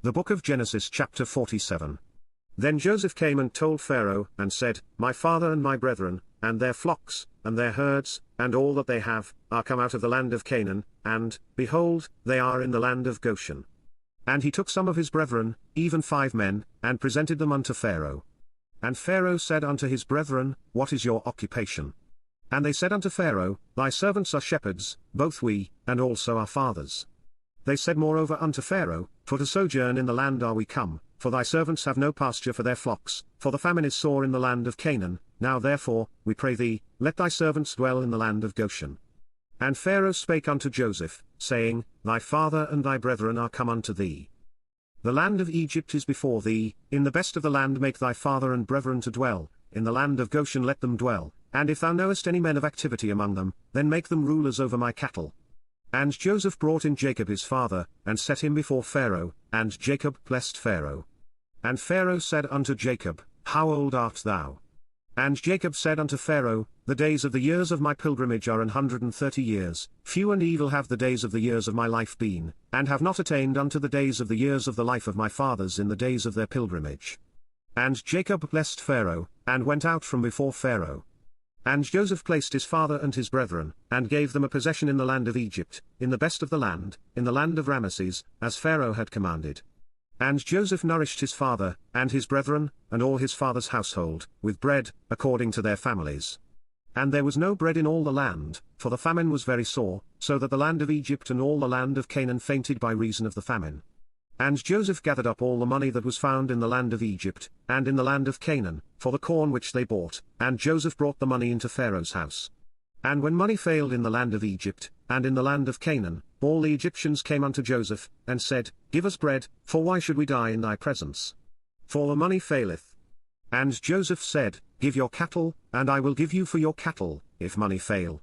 The book of Genesis chapter 47. Then Joseph came and told Pharaoh, and said, My father and my brethren, and their flocks, and their herds, and all that they have, are come out of the land of Canaan, and, behold, they are in the land of Goshen. And he took some of his brethren, even 5 men, and presented them unto Pharaoh. And Pharaoh said unto his brethren, What is your occupation? And they said unto Pharaoh, Thy servants are shepherds, both we, and also our fathers. They said moreover unto Pharaoh, For to sojourn in the land are we come, for thy servants have no pasture for their flocks, for the famine is sore in the land of Canaan. Now therefore, we pray thee, let thy servants dwell in the land of Goshen. And Pharaoh spake unto Joseph, saying, Thy father and thy brethren are come unto thee. The land of Egypt is before thee, in the best of the land make thy father and brethren to dwell, in the land of Goshen let them dwell, and if thou knowest any men of activity among them, then make them rulers over my cattle. And Joseph brought in Jacob his father, and set him before Pharaoh, and Jacob blessed Pharaoh. And Pharaoh said unto Jacob, How old art thou? And Jacob said unto Pharaoh, The days of the years of my pilgrimage are 130 years, few and evil have the days of the years of my life been, and have not attained unto the days of the years of the life of my fathers in the days of their pilgrimage. And Jacob blessed Pharaoh, and went out from before Pharaoh. And Joseph placed his father and his brethren, and gave them a possession in the land of Egypt, in the best of the land, in the land of Rameses, as Pharaoh had commanded. And Joseph nourished his father, and his brethren, and all his father's household, with bread, according to their families. And there was no bread in all the land, for the famine was very sore, so that the land of Egypt and all the land of Canaan fainted by reason of the famine. And Joseph gathered up all the money that was found in the land of Egypt, and in the land of Canaan, for the corn which they bought, and Joseph brought the money into Pharaoh's house. And when money failed in the land of Egypt, and in the land of Canaan, all the Egyptians came unto Joseph, and said, Give us bread, for why should we die in thy presence? For the money faileth. And Joseph said, Give your cattle, and I will give you for your cattle, if money fail.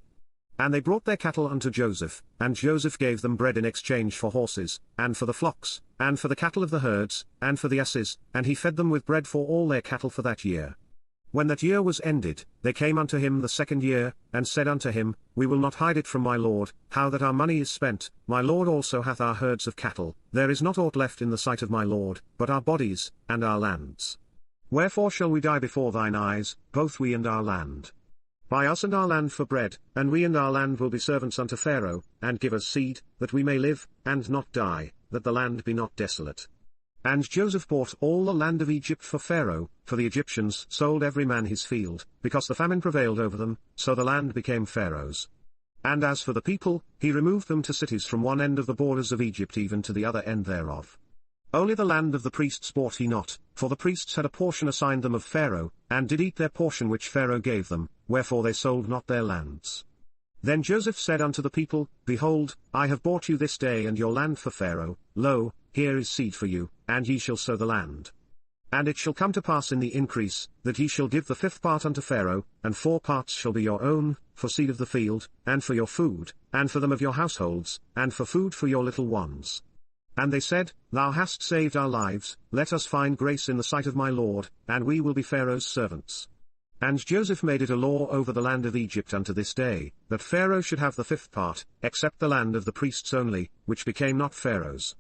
And they brought their cattle unto Joseph, and Joseph gave them bread in exchange for horses, and for the flocks, and for the cattle of the herds, and for the asses, and he fed them with bread for all their cattle for that year. When that year was ended, they came unto him the 2nd year, and said unto him, We will not hide it from my lord, how that our money is spent, my lord also hath our herds of cattle, there is not aught left in the sight of my lord, but our bodies, and our lands. Wherefore shall we die before thine eyes, both we and our land? Buy us and our land for bread, and we and our land will be servants unto Pharaoh, and give us seed, that we may live, and not die, that the land be not desolate. And Joseph bought all the land of Egypt for Pharaoh, for the Egyptians sold every man his field, because the famine prevailed over them, so the land became Pharaoh's. And as for the people, he removed them to cities from one end of the borders of Egypt even to the other end thereof. Only the land of the priests bought he not, for the priests had a portion assigned them of Pharaoh, and did eat their portion which Pharaoh gave them, wherefore they sold not their lands. Then Joseph said unto the people, Behold, I have bought you this day and your land for Pharaoh, lo, here is seed for you, and ye shall sow the land. And it shall come to pass in the increase, that ye shall give the 5th part unto Pharaoh, and 4 parts shall be your own, for seed of the field, and for your food, and for them of your households, and for food for your little ones. And they said, Thou hast saved our lives, let us find grace in the sight of my lord, and we will be Pharaoh's servants. And Joseph made it a law over the land of Egypt unto this day, that Pharaoh should have the 5th part, except the land of the priests only, which became not Pharaoh's.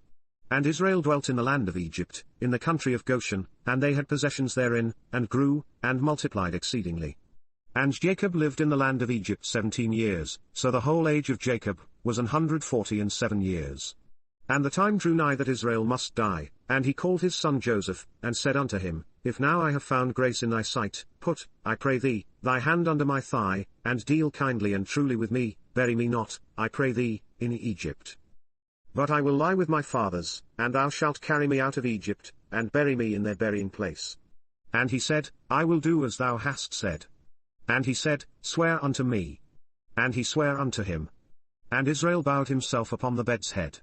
And Israel dwelt in the land of Egypt, in the country of Goshen, and they had possessions therein, and grew, and multiplied exceedingly. And Jacob lived in the land of Egypt 17 years, so the whole age of Jacob was 147 years. And the time drew nigh that Israel must die, and he called his son Joseph, and said unto him, If now I have found grace in thy sight, put, I pray thee, thy hand under my thigh, and deal kindly and truly with me, bury me not, I pray thee, in Egypt. But I will lie with my fathers, and thou shalt carry me out of Egypt, and bury me in their burying place. And he said, I will do as thou hast said. And he said, Swear unto me. And he sware unto him. And Israel bowed himself upon the bed's head.